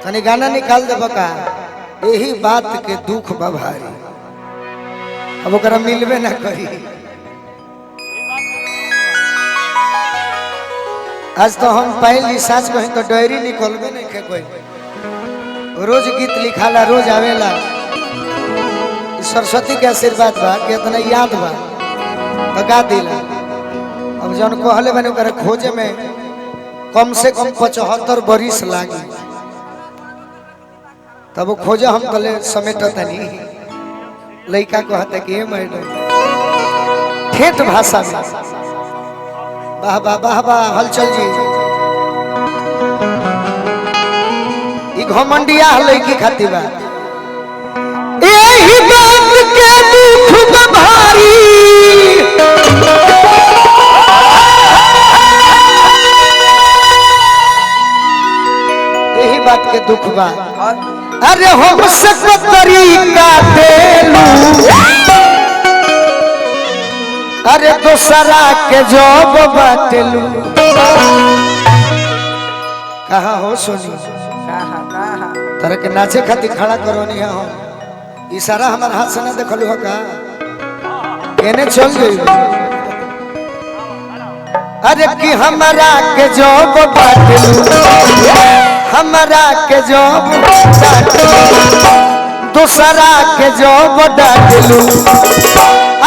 तनी गाना निकाल दे बका यही बात के दुख बा भारी अब ओकरा मिलबे ना करी। आज तो हम पहली सास कहीं तो डायरी निकलबे नहीं के कोई रोज गीत लिखाला रोज आवेला सरस्वती के आशीर्वाद बा कि इतना याद बा तो गा दिला। अब जौन कहले बने ओकरा खोजे में कम से कम 75 बरिस लागी तब वो खोजे हम कले समेट तनी लड़का कहते कि मैडम ठेठ भाषा में वाह वाह वाह वाह हलचल जी ई घमंडिया लड़की खाती बा यही बात के दुख भारी यही बात के दुख बा अरे हम से तरीका देलू अरे दोसरा के जॉब बाटेलू कहा हो सोनी तरह के नाचे खातिर खड़ा करोनी है हम इशारा हमारे हाथ से ना देखलू हो का केने चल गई अरे कि हमारा के जॉब बाटेलू हमारा के जॉब दूसरा के जॉब डाटेलू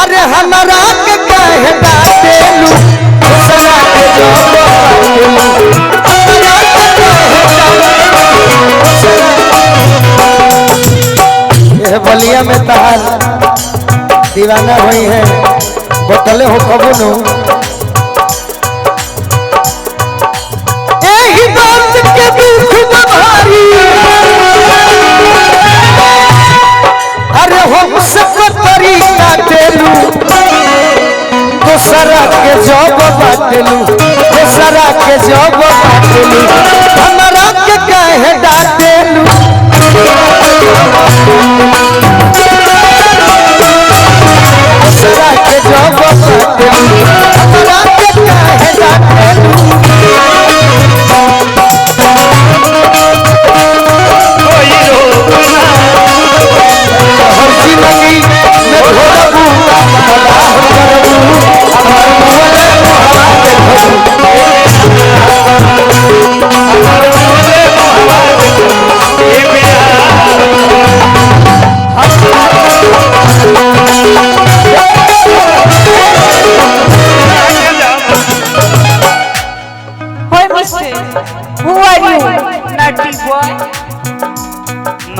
अरे हमारा के काहे डाटेलू दूसरा के जॉब ये बलिया में तहार दीवाना हुई है बोतले हो कबूनू यही बात के दुख भारी अरे हम सब तरीका देलू दूसरा के जॉब बाटेलू दूसरा के जॉब बाटेलू हमारा के काहे डाटेलू दूसरा के जॉब बाटेलू हमारा के काहे डाटेलू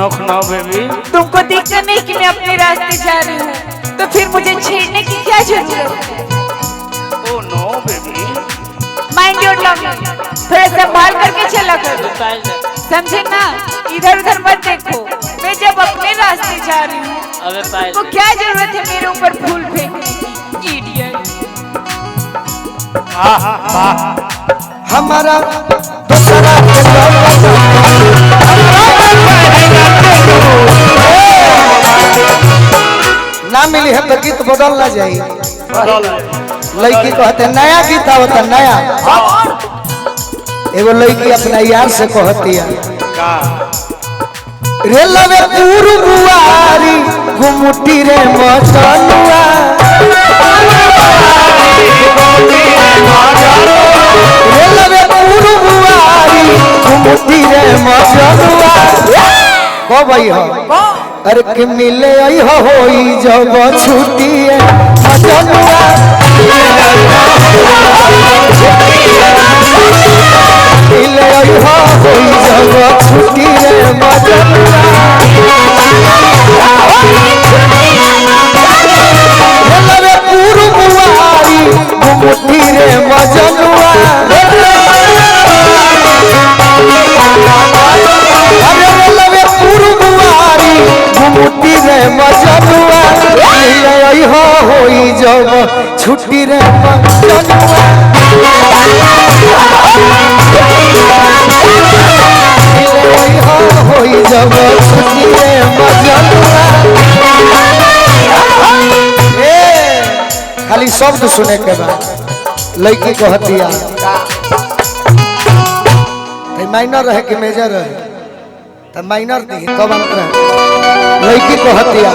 तुमको दिखता नहीं कि मैं अपने रास्ते जा रही हूँ तो फिर मुझे छेड़ने की क्या जरूरत है? Oh no, baby. Mind your language थोड़ा संभाल करके चला करो समझे ना इधर उधर मत देखो मैं जब अपने रास्ते जा रही हूँ तो क्या जरूरत है मेरे ऊपर फूल फेंकने की इडियट। हमारा दूसरा ना मिली है तो गीत बदल ना जाये लड़की कहते नया गीत आवता नया एगो लड़की अपना यार से कहती है रे लवे पूर्वारी घुमुटी रे मचलुआ रे लवे पूर्वारी घुमुटी रे मचलुआ को भाई हो अरे कि मिले आई हो होई जब छुट्टी है मचलुआ मिले आई हो होई जब छुट्टी है मचलुआ लवे पूर्वारी घुमुटी रे मचलुआ अरे लवे पूर्वारी घुमुटी रे मचलुआ मिले आई हो होई जब छुट्टी रे मचलुआ होई जब छुट्टी रे मचलुआ खाली शब्द सुने के बाद लड़की को हतिया माइनर रहे कि मेजर रहे तो माइनर नहीं कब अंतर लड़की को हत्या